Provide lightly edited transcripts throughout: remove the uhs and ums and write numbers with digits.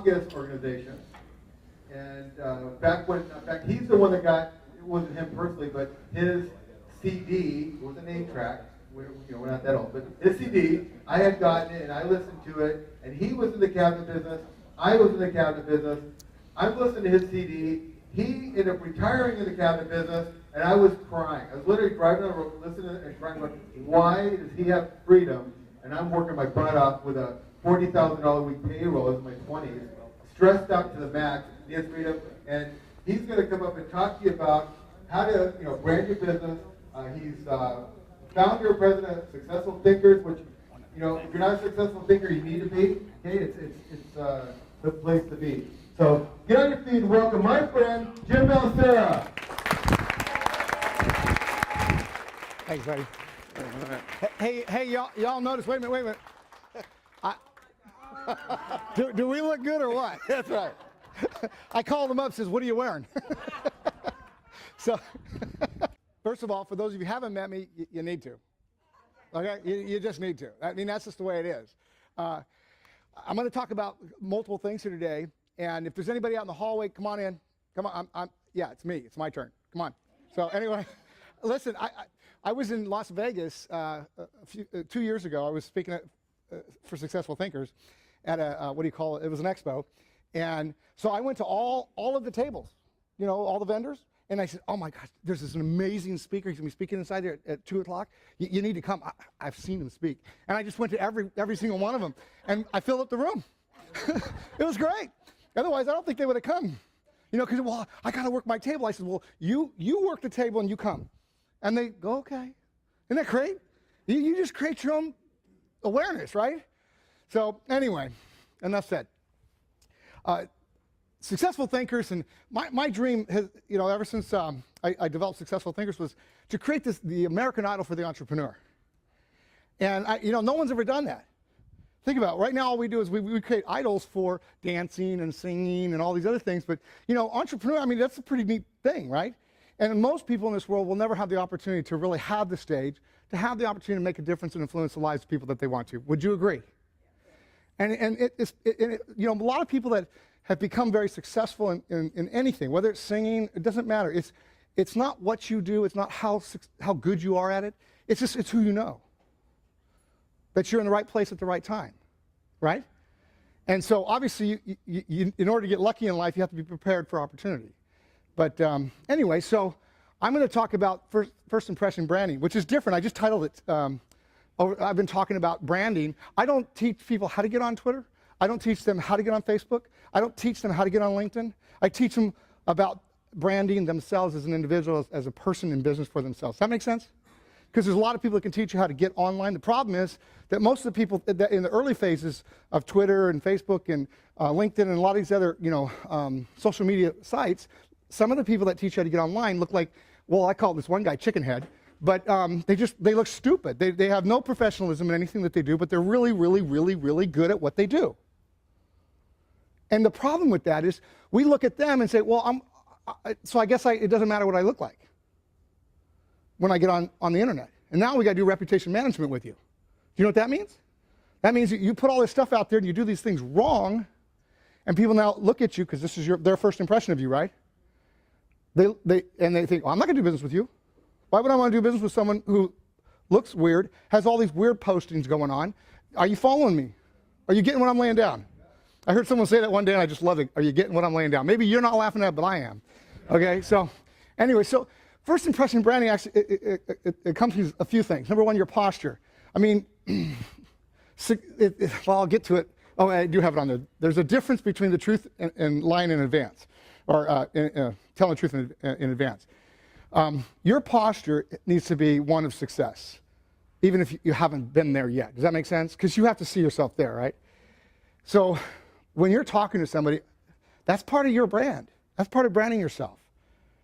longest organization. And in fact, he's the one that got, it wasn't him personally, but his CD, it was an 8-track, we're not that old, but his CD, I had gotten it and I listened to it, and he was in the cabinet business, I was in the cabinet business, I'm listening to his CD, he ended up retiring in the cabinet business, and I was crying. I was literally driving on the road, listening and crying, like, why does he have freedom, and I'm working my butt off with a $40,000 a week payroll in my 20s, stressed out to the max, he has freedom, and he's going to come up and talk to you about how to, brand your business. He's founder and president of Successful Thinkers, which, if you're not a successful thinker, you need to be. Okay, it's the place to be. So get on your feet and welcome my friend Jim Bellacera. Thanks, buddy. Hey, y'all notice? Wait a minute. Do we look good or what? That's right. I called him up, says, "What are you wearing?" So, first of all, for those of you who haven't met me, you need to. Okay, you just need to. I mean, that's just the way it is. I'm going to talk about multiple things here today, and if there's anybody out in the hallway, come on in. Come on. Yeah, it's me. It's my turn. Come on. So anyway, listen. I was in Las Vegas 2 years ago. I was speaking for Successful Thinkers at a it was an expo, and so I went to all of the tables, all the vendors, and I said, "Oh my gosh, there's this amazing speaker. He's gonna be speaking inside there at 2 o'clock. You need to come. I've seen him speak." And I just went to every single one of them, and I filled up the room. It was great. Otherwise, I don't think they would have come. Because I got to work my table. I said, "Well, you work the table and you come," and they go, "Okay." Isn't that great? You just create your own awareness, right? So anyway, enough said. Successful Thinkers, and my dream has, ever since I developed Successful Thinkers, was to create the American Idol for the entrepreneur. And no one's ever done that. Think about it. Right now, all we do is we create idols for dancing and singing and all these other things. But entrepreneur, that's a pretty neat thing, right? And most people in this world will never have the opportunity to really have the stage, to have the opportunity to make a difference and influence the lives of people that they want to. Would you agree? And a lot of people that have become very successful in anything, whether it's singing, it doesn't matter. It's not what you do. It's not how good you are at it. It's who you know. That you're in the right place at the right time, right? And so obviously, you, in order to get lucky in life, you have to be prepared for opportunity. But anyway, so I'm going to talk about first impression branding, which is different. I just titled it. I've been talking about branding. I don't teach people how to get on Twitter. I don't teach them how to get on Facebook. I don't teach them how to get on LinkedIn. I teach them about branding themselves as an individual, as a person in business for themselves. Does that make sense? Because there's a lot of people that can teach you how to get online. The problem is that most of the people that in the early phases of Twitter and Facebook and LinkedIn and a lot of these other social media sites, some of the people that teach you how to get online look like, well, I call this one guy Chicken Head, but they look stupid. They have no professionalism in anything that they do, but they're really, really, really, really good at what they do. And the problem with that is we look at them and say, well, so I guess it doesn't matter what I look like when I get on the internet. And now we got to do reputation management with you. Do you know what that means? That means you put all this stuff out there and you do these things wrong, and people now look at you because this is their first impression of you, right? They think, I'm not going to do business with you. Why would I want to do business with someone who looks weird, has all these weird postings going on? Are you following me? Are you getting what I'm laying down? I heard someone say that one day, and I just love it. Are you getting what I'm laying down? Maybe you're not laughing at it, but I am. Okay, so anyway, so first impression branding actually it accompanies a few things. Number one, your posture. Well, I'll get to it. Oh, I do have it on there. There's a difference between the truth and lying in advance, or telling the truth in advance. Your posture needs to be one of success, even if you haven't been there yet. Does that make sense? Because you have to see yourself there, right? So when you're talking to somebody, that's part of your brand. That's part of branding yourself.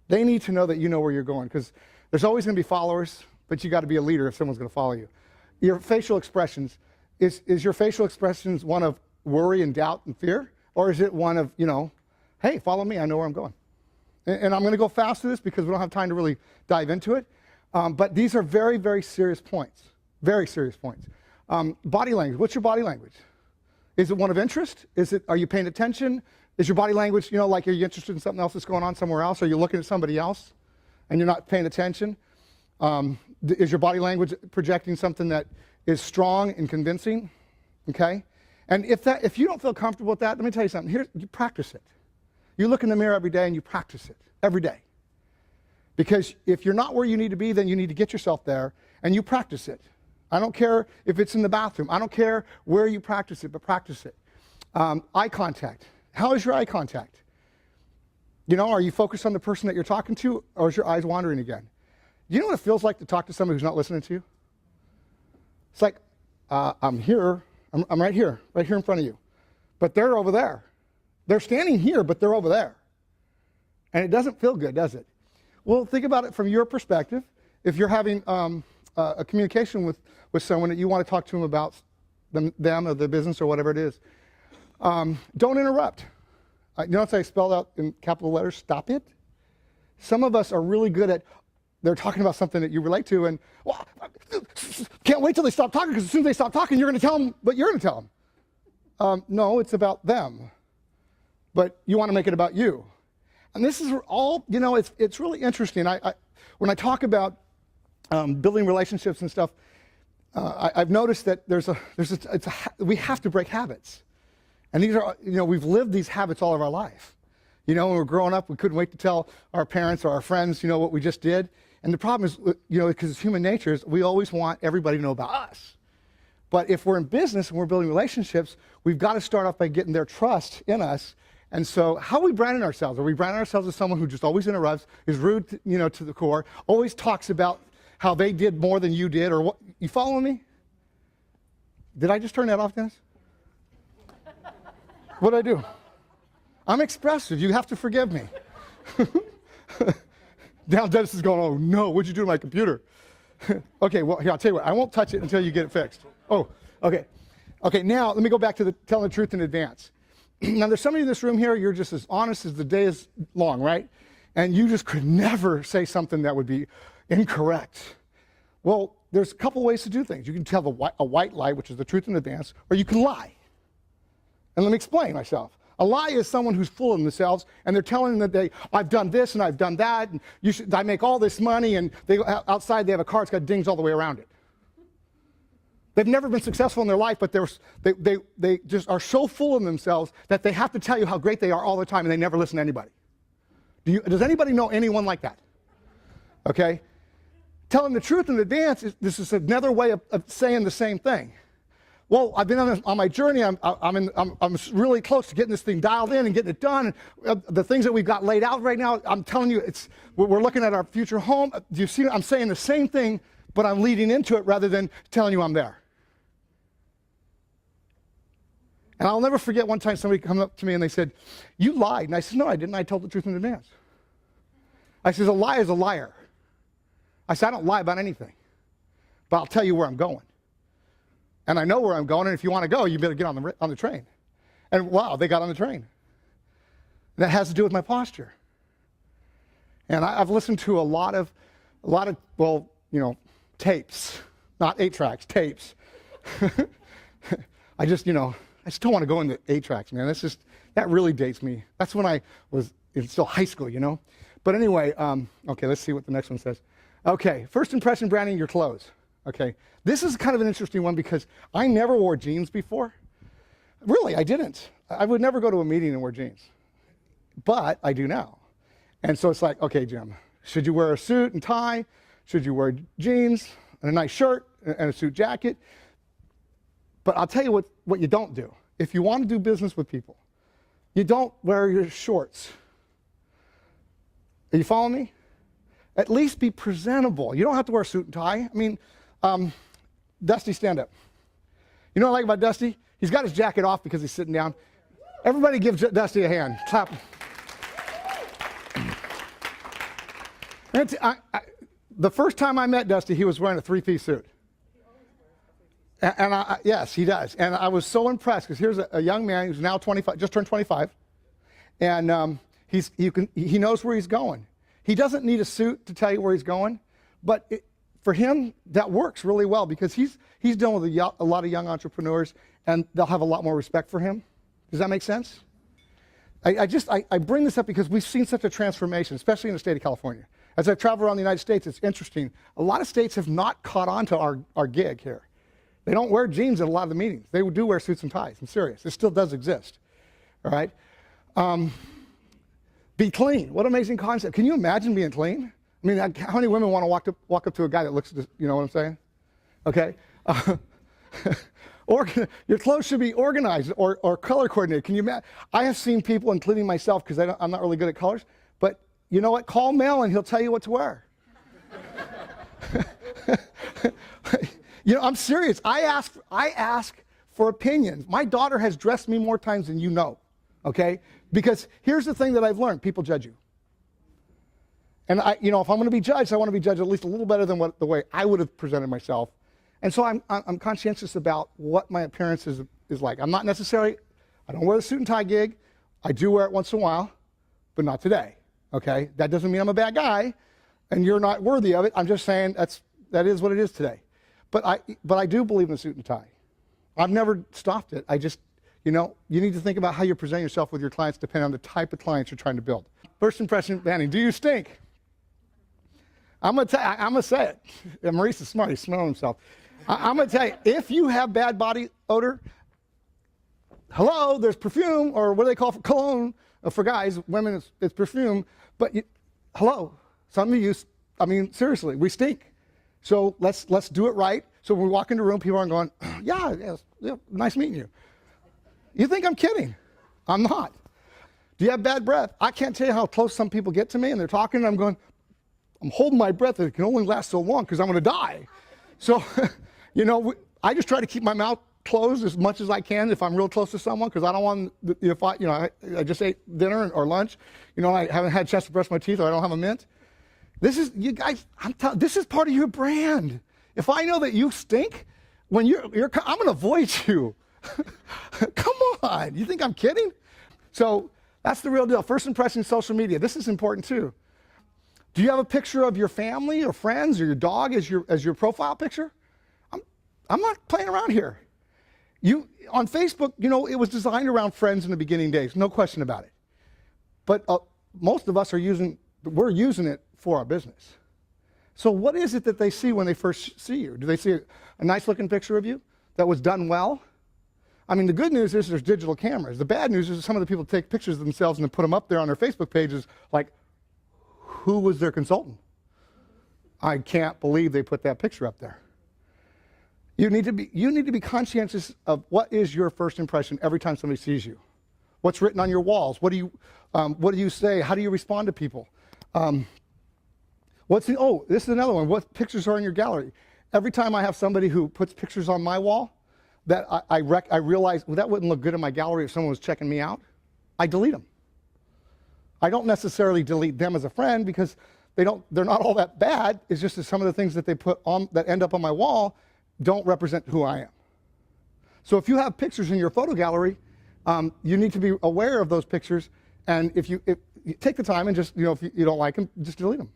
They need to know that you know where you're going, because there's always going to be followers, but you got to be a leader if someone's going to follow you. Your facial expressions, is your facial expressions one of worry and doubt and fear? Or is it one of, hey, follow me, I know where I'm going. And I'm going to go fast through this because we don't have time to really dive into it. But these are very, very serious points. Very serious points. Body language. What's your body language? Is it one of interest? Are you paying attention? Is your body language, like, are you interested in something else that's going on somewhere else? Are you looking at somebody else and you're not paying attention? Is your body language projecting something that is strong and convincing? Okay? And if you don't feel comfortable with that, let me tell you something. You practice it. You look in the mirror every day and you practice it every day. Because if you're not where you need to be, then you need to get yourself there and you practice it. I don't care if it's in the bathroom. I don't care where you practice it, but practice it. Eye contact. How is your eye contact? Are you focused on the person that you're talking to, or is your eyes wandering again? Do you know what it feels like to talk to somebody who's not listening to you? It's like, I'm here. I'm right here in front of you. But they're over there. They're standing here, but they're over there. And it doesn't feel good, does it? Well, think about it from your perspective. If you're having a communication with someone that you want to talk to them about them or the business or whatever it is, don't interrupt. Notice I spelled out in capital letters, stop it. Some of us are really good at, they're talking about something that you relate to, and can't wait till they stop talking, because as soon as they stop talking, you're going to tell them what you're going to tell them. No, it's about them. But you want to make it about you. And this is all, it's really interesting. When I talk about building relationships and stuff, I've noticed that we have to break habits. And these are, we've lived these habits all of our life. When we were growing up, we couldn't wait to tell our parents or our friends, what we just did. And the problem is, because it's human nature, is we always want everybody to know about us. But if we're in business and we're building relationships, we've got to start off by getting their trust in us. And so how are we branding ourselves? Are we branding ourselves as someone who just always interrupts, is rude, to the core, always talks about how they did more than you did, or what? You following me? Did I just turn that off, Dennis? What did I do? I'm expressive. You have to forgive me. Now Dennis is going, oh no, what'd you do to my computer? Okay, well, here, I'll tell you what. I won't touch it until you get it fixed. Oh, okay. Okay, now let me go back to telling the truth in advance. Now, there's somebody in this room here, you're just as honest as the day is long, right? And you just could never say something that would be incorrect. Well, there's a couple ways to do things. You can tell a white lie, which is the truth in advance, or you can lie. And let me explain myself. A lie is someone who's full of themselves, and they're telling them that I've done this and I've done that, and I make all this money, and outside they have a car that's got dings all the way around it. They've never been successful in their life, but they just are so full of themselves that they have to tell you how great they are all the time, and they never listen to anybody. Does anybody know anyone like that? Okay? Telling the truth in advance, this is another way of saying the same thing. Well, I've been on my journey. I'm really close to getting this thing dialed in and getting it done. The things that we've got laid out right now, I'm telling you, we're looking at our future home. Do you see? I'm saying the same thing, but I'm leading into it rather than telling you I'm there. And I'll never forget one time somebody came up to me and they said, "You lied." And I said, "No, I didn't. I told the truth in advance." I said, "A lie is a liar." I said, "I don't lie about anything, but I'll tell you where I'm going. And I know where I'm going, and if you want to go, you better get on the train." And wow, they got on the train. That has to do with my posture. And I've listened to a lot of tapes, not 8-tracks, tapes. I just don't want to go into 8-tracks, man. That really dates me. That's when I was still high school, But anyway, okay, let's see what the next one says. Okay, first impression branding your clothes. Okay, this is kind of an interesting one because I never wore jeans before. Really, I didn't. I would never go to a meeting and wear jeans. But I do now. And so it's like, okay, Jim, should you wear a suit and tie? Should you wear jeans and a nice shirt and a suit jacket? But I'll tell you what you don't do. If you want to do business with people, you don't wear your shorts. Are you following me? At least be presentable. You don't have to wear a suit and tie. I mean, Dusty, stand up. You know what I like about Dusty? He's got his jacket off because he's sitting down. Everybody give Dusty a hand. Clap. The first time I met Dusty, he was wearing a 3-piece suit. And yes, he does. And I was so impressed because here's a young man who's now 25, just turned 25, and he knows where he's going. He doesn't need a suit to tell you where he's going, but for him, that works really well because he's dealing with a lot of young entrepreneurs, and they'll have a lot more respect for him. Does that make sense? I bring this up because we've seen such a transformation, especially in the state of California. As I've traveled around the United States, it's interesting. A lot of states have not caught on to our gig here. They don't wear jeans at a lot of the meetings. They do wear suits and ties. I'm serious. It still does exist. All right? Be clean. What an amazing concept. Can you imagine being clean? I mean, how many women want to walk up to a guy that looks, you know what I'm saying? Okay? Your clothes should be organized or color coordinated. Can you imagine? I have seen people, including myself, because I'm not really good at colors, but you know what? Call Mel and he'll tell you what to wear. You know, I'm serious. I ask for opinions. My daughter has dressed me more times than you know, okay? Because here's the thing that I've learned. People judge you. And you know, if I'm going to be judged, I want to be judged at least a little better than the way I would have presented myself. And so I'm conscientious about what my appearance is like. I'm not necessarily, I don't wear the suit and tie gig. I do wear it once in a while, but not today, okay? That doesn't mean I'm a bad guy and you're not worthy of it. I'm just saying that is what it is today. But I do believe in the suit and tie. I've never stopped it. I just, you know, you need to think about how you present yourself with your clients depending on the type of clients you're trying to build. First impression, Manny, do you stink? I'm going to say it. And Maurice is smart. He's smelling himself. I'm going to tell you, if you have bad body odor, hello, there's perfume, or what do they call it? Cologne for guys. Women, it's perfume. But hello, some of you, I mean, seriously, we stink. So let's do it right. So when we walk into a room, people aren't going, yeah, nice meeting you. You think I'm kidding? I'm not. Do you have bad breath? I can't tell you how close some people get to me, and they're talking, and I'm holding my breath. It can only last so long because I'm going to die. So, you know, I just try to keep my mouth closed as much as I can if I'm real close to someone, because I don't want, I just ate dinner or lunch, you know, I haven't had a chance to brush my teeth, or I don't have a mint. This is, you guys, this is part of your brand. If I know that you stink, when I'm going to avoid you. Come on, you think I'm kidding? So that's the real deal. First impression, social media. This is important too. Do you have a picture of your family or friends or your dog as your profile picture? I'm not playing around here. On Facebook, you know, it was designed around friends in the beginning days, no question about it. But most of us we're using it for our business. So what is it that they see when they first see you? Do they see a nice looking picture of you that was done well? I mean, the good news is there's digital cameras. The bad news is some of the people take pictures of themselves and then put them up there on their Facebook pages like, who was their consultant? I can't believe they put that picture up there. You need to be conscientious of what is your first impression every time somebody sees you. What's written on your walls? What do you say? How do you respond to people? This is another one. What pictures are in your gallery? Every time I have somebody who puts pictures on my wall that I realize, well, that wouldn't look good in my gallery if someone was checking me out, I delete them. I don't necessarily delete them as a friend because they're not all that bad. It's just that some of the things that they put on that end up on my wall don't represent who I am. So if you have pictures in your photo gallery, you need to be aware of those pictures. And if you take the time and just, if you don't like them, just delete them.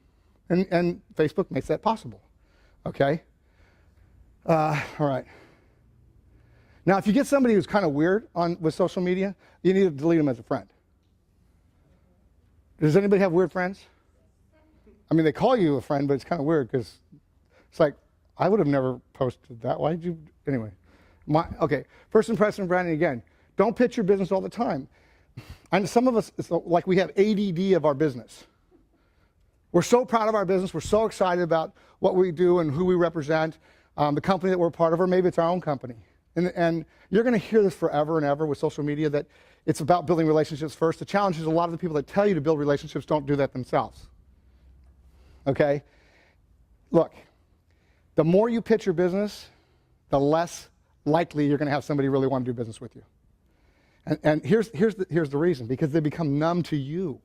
And Facebook makes that possible. Okay? All right. Now, if you get somebody who's kind of weird with social media, you need to delete them as a friend. Does anybody have weird friends? I mean, they call you a friend, but it's kind of weird because it's like, I would have never posted that. Why did you? Anyway. Okay. First impression branding again. Don't pitch your business all the time. And some of us, it's like we have ADD of our business. We're so proud of our business. We're so excited about what we do and who we represent, the company that we're a part of, or maybe it's our own company. And you're going to hear this forever and ever with social media, that it's about building relationships first. The challenge is a lot of the people that tell you to build relationships don't do that themselves. Okay? Look, the more you pitch your business, the less likely you're going to have somebody really want to do business with you. And here's the reason, because they become numb to you.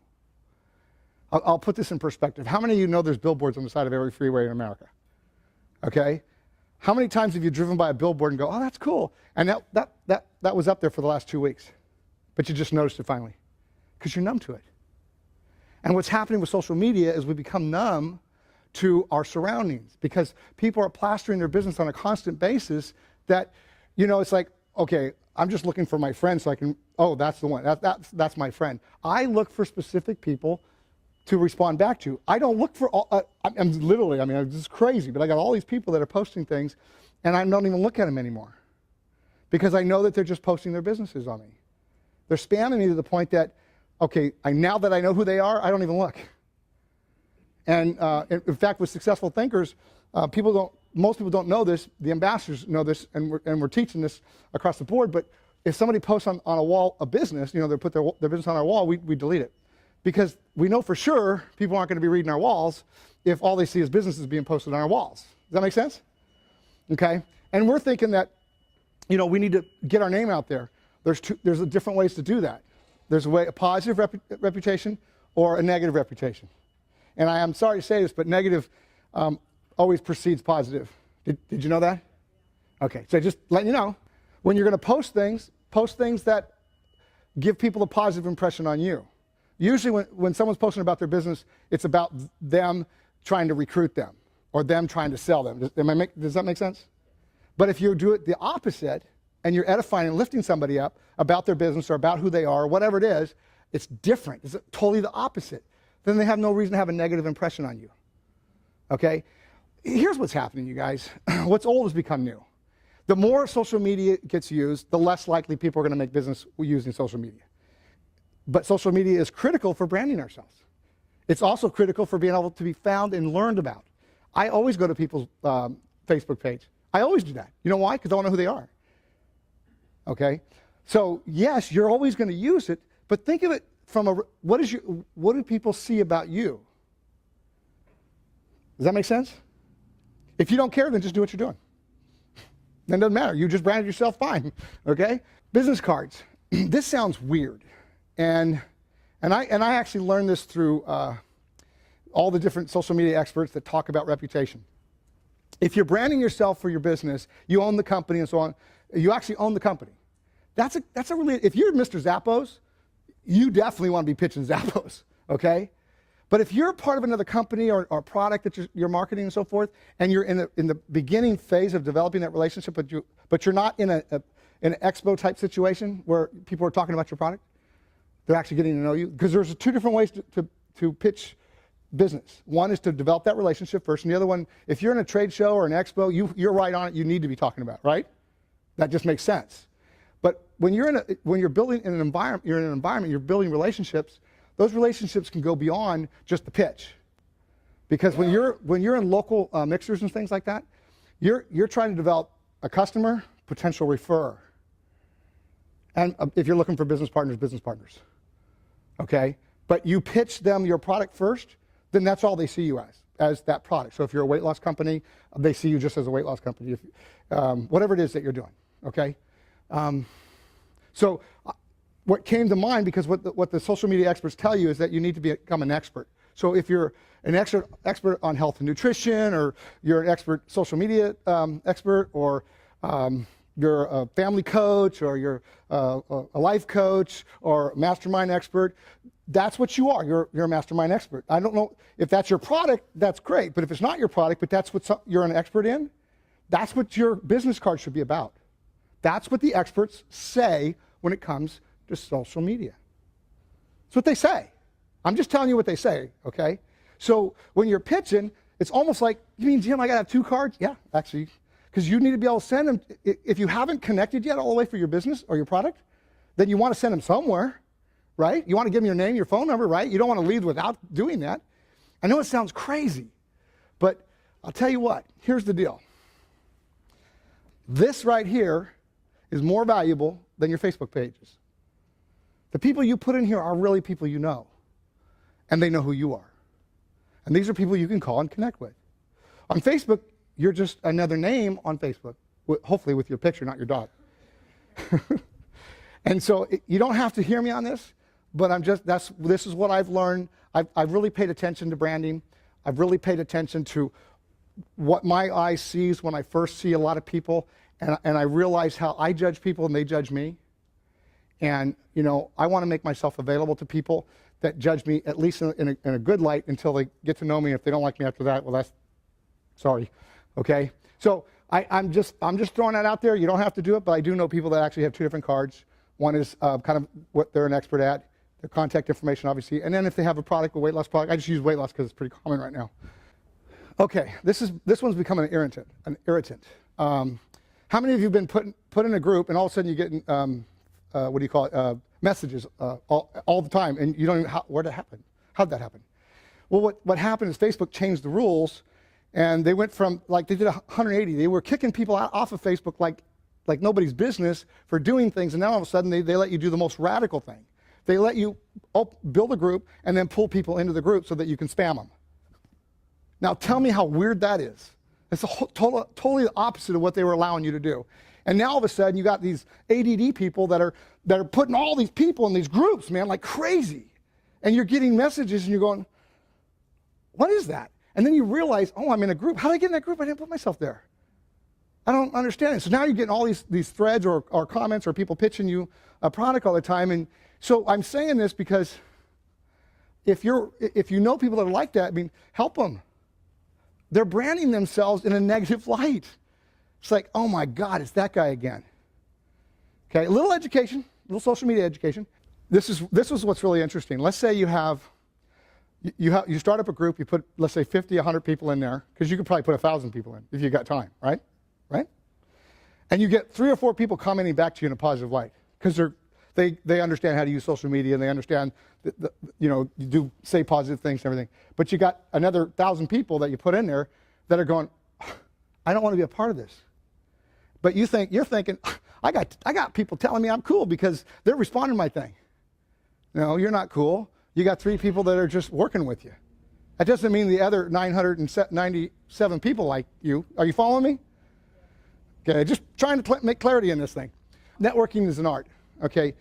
I'll put this in perspective. How many of you know there's billboards on the side of every freeway in America? Okay? How many times have you driven by a billboard and go, oh, that's cool, and that was up there for the last 2 weeks, but you just noticed it finally, because you're numb to it. And what's happening with social media is we become numb to our surroundings, because people are plastering their business on a constant basis that, it's like, okay, I'm just looking for my friend so I can, oh, that's the one. That's my friend. I look for specific people to respond back to. I don't look for all, I'm literally, I mean, this is crazy, but I got all these people that are posting things, and I don't even look at them anymore because I know that they're just posting their businesses on me. They're spamming me to the point that, okay, now that I know who they are, I don't even look. And in fact, with successful thinkers, most people don't know this. The ambassadors know this, and we're teaching this across the board. But if somebody posts on a wall a business, they put their business on our wall, we delete it. Because we know for sure people aren't going to be reading our walls if all they see is businesses being posted on our walls. Does that make sense? Okay? And we're thinking that, we need to get our name out there. There's different ways to do that. There's a positive reputation or a negative reputation. And I'm sorry to say this, but negative always precedes positive. Did you know that? Okay, so just letting you know, when you're going to post things that give people a positive impression on you. Usually when someone's posting about their business, it's about them trying to recruit them or them trying to sell them. Does that make sense? But if you do it the opposite and you're edifying and lifting somebody up about their business or about who they are or whatever it is, it's different. It's totally the opposite. Then they have no reason to have a negative impression on you. Okay? Here's what's happening, you guys. What's old has become new. The more social media gets used, the less likely people are going to make business using social media. But social media is critical for branding ourselves. It's also critical for being able to be found and learned about. I always go to people's Facebook page. I always do that. You know why? Because I want to know who they are. Okay? So yes, you're always going to use it, but think of it from what do people see about you? Does that make sense? If you don't care, then just do what you're doing. Then it doesn't matter. You just branded yourself fine. Okay? Business cards. This sounds weird. And I actually learned this through all the different social media experts that talk about reputation. If you're branding yourself for your business, you own the company and so on, you actually own the company. That's a really, if you're Mr. Zappos, you definitely want to be pitching Zappos, okay? But if you're part of another company or a product that you're marketing and so forth, and you're in the beginning phase of developing that relationship, but you're not in an expo type situation where people are talking about your product, they're actually getting to know you. Because there's two different ways to pitch business. One is to develop that relationship first, and the other one, if you're in a trade show or an expo, you're right on it, you need to be talking about, right? That just makes sense. But when you're building in an environment, you're building relationships. Those relationships can go beyond just the pitch, because when you're in local mixers and things like that, you're trying to develop a customer, potential referrer, and if you're looking for business partners, okay. But you pitch them your product first, then that's all they see you as that product. So if you're a weight loss company, they see you just as a weight loss company. If, whatever it is that you're doing, okay. So what came to mind, because what the social media experts tell you is that you need to become an expert. So if you're an expert on health and nutrition, or you're an expert social media expert, or you're a family coach, or you're a life coach, or mastermind expert, that's what you are. You're a mastermind expert. I don't know if that's your product, that's great. But if it's not your product, but that's what you're an expert in, that's what your business card should be about. That's what the experts say when it comes to social media. That's what they say. I'm just telling you what they say, okay? So when you're pitching, it's almost like, you mean, Jim, I gotta have 2 cards? Yeah, actually, because you need to be able to send them. If you haven't connected yet all the way for your business or your product, then you want to send them somewhere, right? You want to give them your name, your phone number, right? You don't want to lead without doing that. I know it sounds crazy, but I'll tell you what, here's the deal. This right here is more valuable than your Facebook pages. The people you put in here are really people you know, and they know who you are. And these are people you can call and connect with. On Facebook, you're just another name on Facebook, hopefully with your picture, not your dog. And so you don't have to hear me on this, but this is what I've learned. I've really paid attention to branding. I've really paid attention to what my eye sees when I first see a lot of people, and I realize how I judge people and they judge me. And, I want to make myself available to people that judge me, at least in a good light, until they get to know me. If they don't like me after that, well, that's sorry, okay? So I'm just throwing that out there. You don't have to do it, but I do know people that actually have two different cards. One is kind of what they're an expert at, their contact information, obviously. And then if they have a product, a weight loss product, I just use weight loss because it's pretty common right now. Okay, this one's become an irritant. How many of you have been put in a group and all of a sudden you get, what do you call it, messages all the time, and you don't even, where'd that happen? How'd that happen? Well, what happened is Facebook changed the rules, and they went from, like, they did 180. They were kicking people off of Facebook like nobody's business for doing things, and now all of a sudden they let you do the most radical thing. They let you build a group and then pull people into the group so that you can spam them. Now tell me how weird that is. It's totally the opposite of what they were allowing you to do. And now all of a sudden you got these ADD people that are putting all these people in these groups, man, like crazy. And you're getting messages and you're going, what is that? And then you realize, oh, I'm in a group. How did I get in that group? I didn't put myself there. I don't understand it. So now you're getting all these threads or comments or people pitching you a product all the time. And so I'm saying this because if you know people that are like that, I mean, help them. They're branding themselves in a negative light. It's like, oh my God, it's that guy again. Okay, a little education, a little social media education. This is what's really interesting. Let's say you start up a group, you put, let's say 50, 100 people in there, because you could probably put 1,000 people in if you got time, right? Right? And you get 3 or 4 people commenting back to you in a positive light, because they understand how to use social media and they understand that, you do say positive things and everything. But you got another 1,000 people that you put in there that are going, I don't want to be a part of this. But you're thinking, I got people telling me I'm cool because they're responding to my thing. No, you're not cool. You got 3 people that are just working with you. That doesn't mean the other 997 people like you. Are you following me? Okay, just trying to make clarity in this thing. Networking is an art, okay?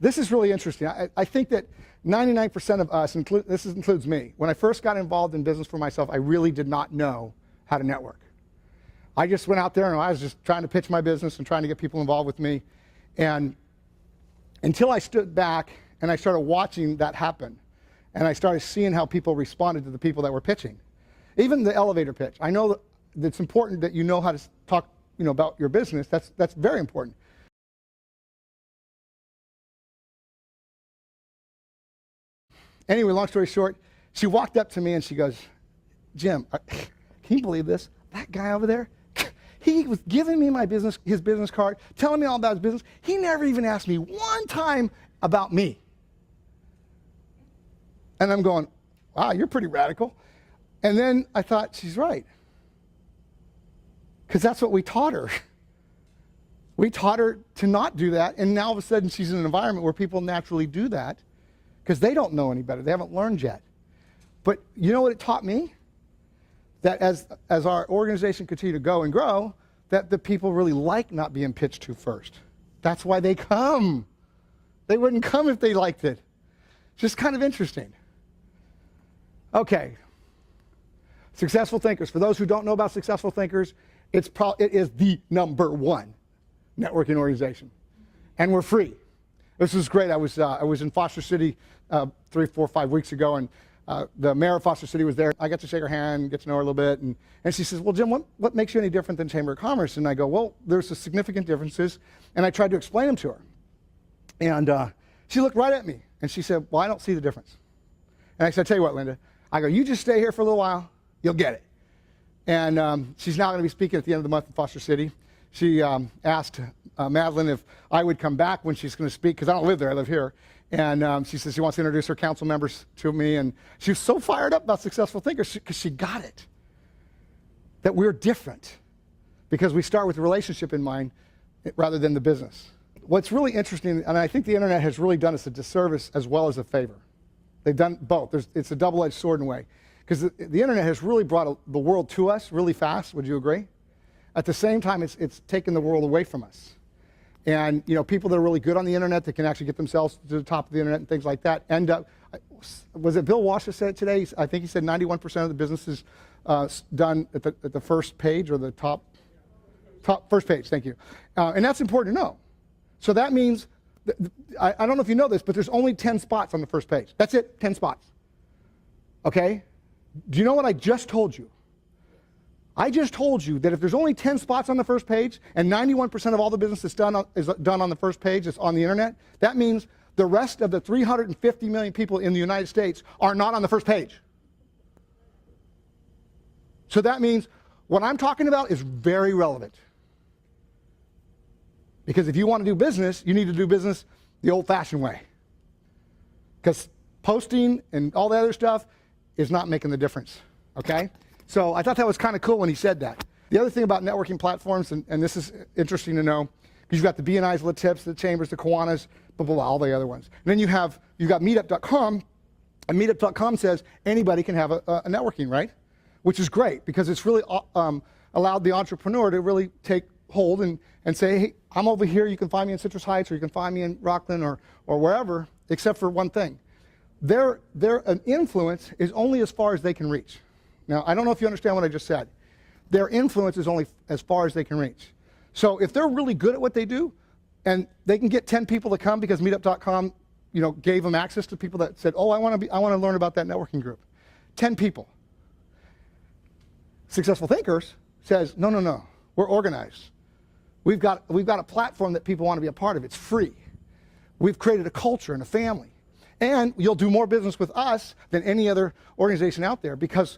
This is really interesting. I think that 99% of us, this includes me, when I first got involved in business for myself, I really did not know how to network. I just went out there and I was just trying to pitch my business and trying to get people involved with me. And until I stood back and I started watching that happen, and I started seeing how people responded to the people that were pitching. Even the elevator pitch. I know that it's important that you know how to talk, about your business. That's very important. Anyway, long story short, she walked up to me and she goes, Jim, can you believe this? That guy over there, he was giving me his business card, telling me all about his business. He never even asked me one time about me. And I'm going, wow, you're pretty radical. And then I thought, she's right. Because that's what we taught her. We taught her to not do that, and now all of a sudden she's in an environment where people naturally do that because they don't know any better. They haven't learned yet. But you know what it taught me? That as our organization continued to go and grow, that the people really like not being pitched to first. That's why they come. They wouldn't come if they liked it. Just kind of interesting. Okay. Successful thinkers. For those who don't know about successful thinkers, it is the #1 networking organization. And we're free. This is great. I was in Foster City 3, 4, 5 weeks ago, and the mayor of Foster City was there. I got to shake her hand, get to know her a little bit, and she says, well, Jim, what makes you any different than Chamber of Commerce? And I go, well, there's some significant differences, and I tried to explain them to her. And she looked right at me, and she said, well, I don't see the difference. And I said, tell you what, Linda, I go, you just stay here for a little while, you'll get it. And she's now going to be speaking at the end of the month in Foster City. She asked Madeline if I would come back when she's going to speak, because I don't live there, I live here. And she says she wants to introduce her council members to me. And she was so fired up about successful thinkers because she got it. That we're different because we start with the relationship in mind rather than the business. What's really interesting, and I think the internet has really done us a disservice as well as a favor. They've done both. It's a double-edged sword in a way. Because the internet has really brought the world to us really fast, would you agree? At the same time, it's taken the world away from us. And people that are really good on the internet that can actually get themselves to the top of the internet and things like that end up, was it Bill Walsh that said it today? I think he said 91% of the business is done at the first page or the top first page, thank you. And that's important to know. So that means, I don't know if you know this, but there's only 10 spots on the first page. That's it, 10 spots. Okay? Do you know what I just told you? I just told you that if there's only 10 spots on the first page and 91% of all the business is done on the first page, it's on the internet, that means the rest of the 350 million people in the United States are not on the first page. So that means what I'm talking about is very relevant. Because if you want to do business, you need to do business the old-fashioned way. Because posting and all the other stuff is not making the difference, okay? So I thought that was kind of cool when he said that. The other thing about networking platforms, and this is interesting to know, because you've got the BNIs, the Tips, the Chambers, the Kiwanis, blah, blah, blah, all the other ones. And then you've got Meetup.com, and Meetup.com says anybody can have a networking, right? Which is great, because it's really allowed the entrepreneur to really take hold and say, hey, I'm over here, you can find me in Citrus Heights, or you can find me in Rockland, or wherever, except for one thing. Their influence is only as far as they can reach. Now, I don't know if you understand what I just said. Their influence is only as far as they can reach. So if they're really good at what they do, and they can get 10 people to come because Meetup.com, gave them access to people that said, oh, I want to learn about that networking group. 10 people. Successful Thinkers says, no, we're organized. We've got a platform that people want to be a part of. It's free. We've created a culture and a family. And you'll do more business with us than any other organization out there, because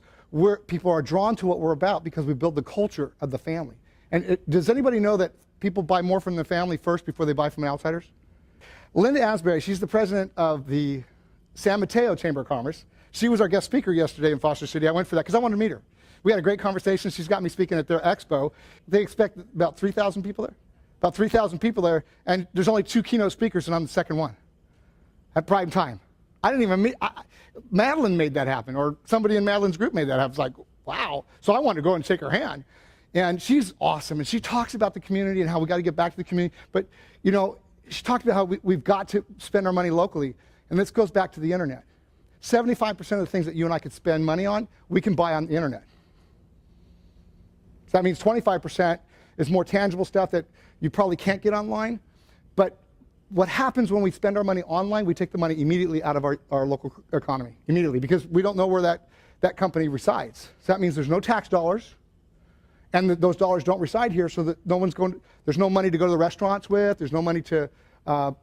people are drawn to what we're about, because we build the culture of the family. And does anybody know that people buy more from the family first before they buy from outsiders? Linda Asbury, she's the president of the San Mateo Chamber of Commerce. She was our guest speaker yesterday in Foster City. I went for that because I wanted to meet her. We had a great conversation. She's got me speaking at their expo. They expect about 3,000 people there. About 3,000 people there, and there's only 2 keynote speakers, and I'm the second one at prime time. I didn't even meet, Madeline made that happen, or somebody in Madeline's group made that happen. It's like, wow. So I wanted to go and shake her hand. And she's awesome, and she talks about the community and how we got to get back to the community. But, she talked about how we've got to spend our money locally, and this goes back to the internet. 75% of the things that you and I could spend money on, we can buy on the internet. So that means 25% is more tangible stuff that you probably can't get online. But what happens when we spend our money online, we take the money immediately out of our local economy, immediately, because we don't know where that company resides. So that means there's no tax dollars, and those dollars don't reside here, so that there's no money to go to the restaurants with, there's no money to I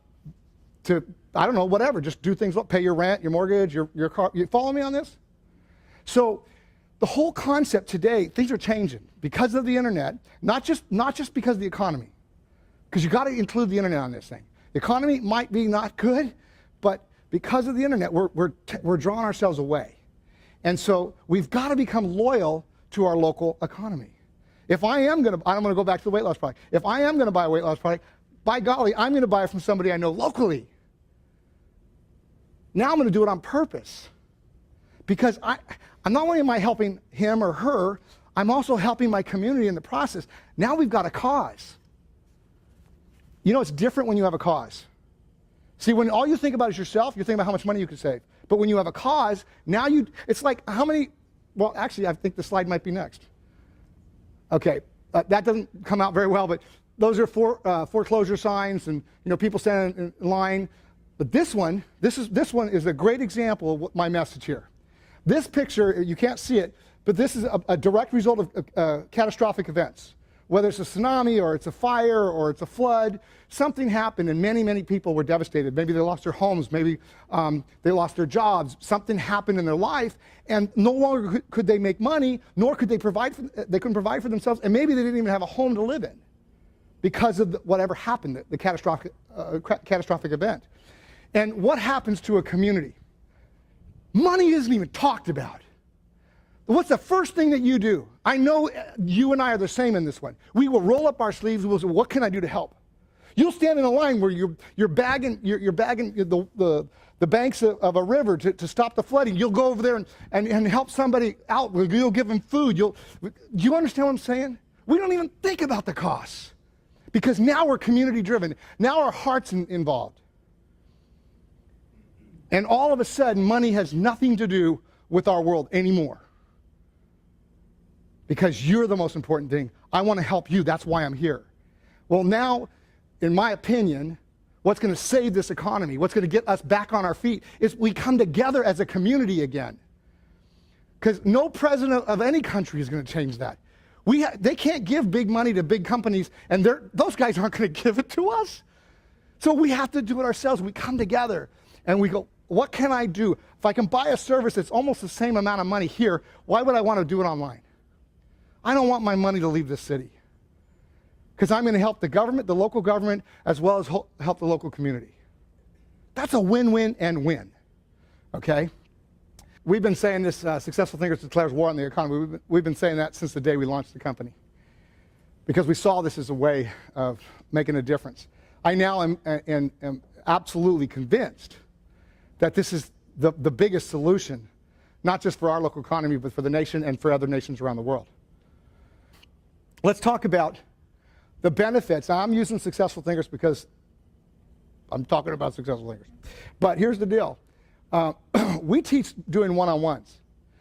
don't know, whatever, just do things, pay your rent, your mortgage, your car. You follow me on this? So the whole concept today, things are changing because of the internet, not just because of the economy, because you got to include the internet on this thing. The economy might be not good, but because of the internet, we're drawing ourselves away. And so we've got to become loyal to our local economy. If I'm going to go back to the weight loss product. If I am going to buy a weight loss product, by golly, I'm going to buy it from somebody I know locally. Now I'm going to do it on purpose. Because I'm not only am I helping him or her, I'm also helping my community in the process. Now we've got a cause. It's different when you have a cause. See, when all you think about is yourself, you're thinking about how much money you can save. But when you have a cause, now it's like how many, well, actually, I think the slide might be next. Okay, that doesn't come out very well, but those are foreclosure signs and people standing in line. But this one is a great example of what my message here. This picture, you can't see it, but this is a direct result of catastrophic events. Whether it's a tsunami or it's a fire or it's a flood, something happened and many, many people were devastated. Maybe they lost their homes, maybe they lost their jobs. Something happened in their life, and no longer could they make money, nor could they couldn't provide for themselves, and maybe they didn't even have a home to live in because of whatever happened, the catastrophic event. And what happens to a community? Money isn't even talked about. What's the first thing that you do? I know you and I are the same in this one. We will roll up our sleeves. We'll say, what can I do to help? You'll stand in a line where you're bagging the banks of a river to stop the flooding. You'll go over there and help somebody out. You'll give them food. Do you understand what I'm saying? We don't even think about the costs because now we're community driven. Now our heart's involved. And all of a sudden, money has nothing to do with our world anymore. Because you're the most important thing. I want to help you. That's why I'm here. Well, now, in my opinion, what's going to save this economy, what's going to get us back on our feet, is we come together as a community again. Because no president of any country is going to change that. They can't give big money to big companies, and those guys aren't going to give it to us. So we have to do it ourselves. We come together, and we go, what can I do? If I can buy a service that's almost the same amount of money here, why would I want to do it online? I don't want my money to leave the city, because I'm going to help the government, the local government, as well as help the local community. That's a win-win and win, okay? We've been saying this, Successful Thinkers declares war on the economy. We've been saying that since the day we launched the company, because we saw this as a way of making a difference. I now am absolutely convinced that this is the biggest solution, not just for our local economy, but for the nation and for other nations around the world. Let's talk about the benefits. Now, I'm using Successful Thinkers because I'm talking about Successful Thinkers. But here's the deal. We teach doing one-on-ones.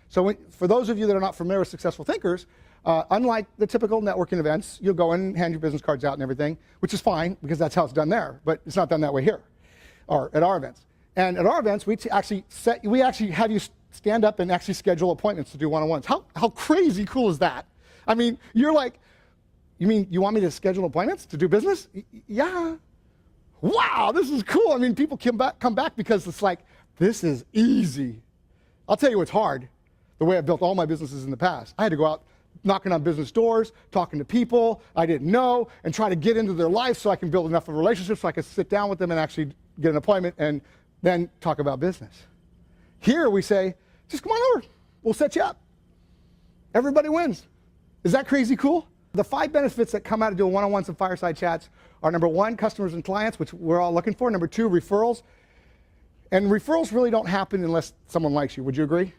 So for those of you that are not familiar with Successful Thinkers, unlike the typical networking events, you'll go in and hand your business cards out and everything, which is fine because that's how it's done there, but it's not done that way here or at our events. And at our events, we actually have you stand up and actually schedule appointments to do one-on-ones. How crazy cool is that? I mean, you're like, you mean you want me to schedule appointments to do business? Yeah. Wow, this is cool. I mean, people come back because it's like, this is easy. I'll tell you what's hard, the way I've built all my businesses in the past. I had to go out knocking on business doors, talking to people I didn't know, and try to get into their life so I can build enough of a relationship so I can sit down with them and actually get an appointment and then talk about business. Here we say, just come on over. We'll set you up. Everybody wins. Is that crazy cool? The 5 benefits that come out of doing one-on-ones and fireside chats are, number 1, customers and clients, which we're all looking for. Number 2, referrals. And referrals really don't happen unless someone likes you. Would you agree?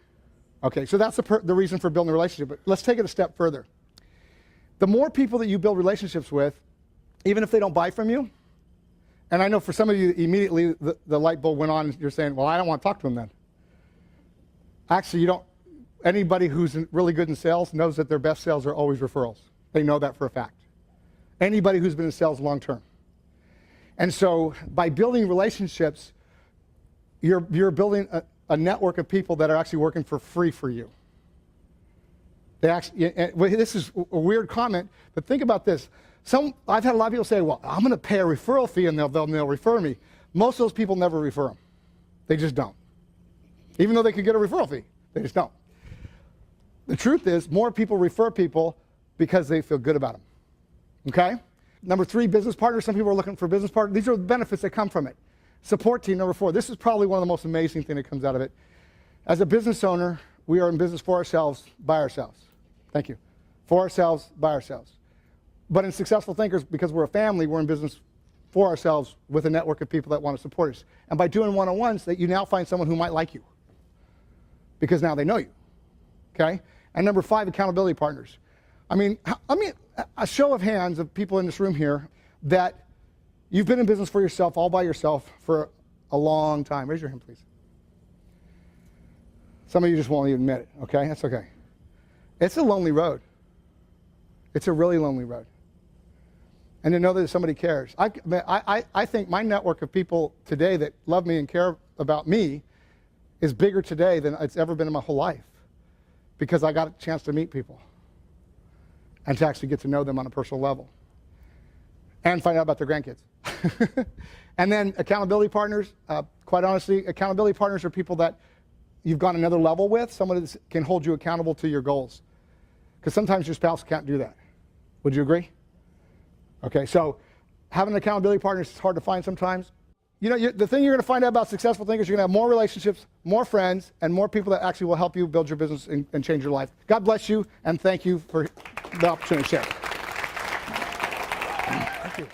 Okay, so that's the reason for building a relationship. But let's take it a step further. The more people that you build relationships with, even if they don't buy from you, and I know for some of you, immediately the light bulb went on, and you're saying, well, I don't want to talk to them then. Actually, you don't. Anybody who's really good in sales knows that their best sales are always referrals. They know that for a fact. Anybody who's been in sales long term. And so by building relationships, you're building a network of people that are actually working for free for you. This is a weird comment, but think about this. I've had a lot of people say, well, I'm going to pay a referral fee and they'll refer me. Most of those people never refer them. They just don't. Even though they could get a referral fee, they just don't. The truth is, more people refer people because they feel good about them. Okay? Number 3, business partners. Some people are looking for business partners. These are the benefits that come from it. Support team, number 4. This is probably one of the most amazing things that comes out of it. As a business owner, we are in business for ourselves, by ourselves. Thank you. For ourselves, by ourselves. But in Successful Thinkers, because we're a family, we're in business for ourselves with a network of people that want to support us. And by doing one-on-ones, that you now find someone who might like you, because now they know you. Okay? And number 5, accountability partners. I mean, a show of hands of people in this room here that you've been in business for yourself, all by yourself, for a long time. Raise your hand, please. Some of you just won't even admit it, okay? That's okay. It's a lonely road. It's a really lonely road. And to know that somebody cares. I think my network of people today that love me and care about me is bigger today than it's ever been in my whole life, because I got a chance to meet people and to actually get to know them on a personal level and find out about their grandkids. And then accountability partners, quite honestly, accountability partners are people that you've gone another level with, someone that can hold you accountable to your goals. Because sometimes your spouse can't do that. Would you agree? Okay, so having an accountability partner is hard to find sometimes. You know, the thing you're going to find out about Successful Thinkers, you're going to have more relationships, more friends, and more people that actually will help you build your business and change your life. God bless you, and thank you for the opportunity to share. Thank you.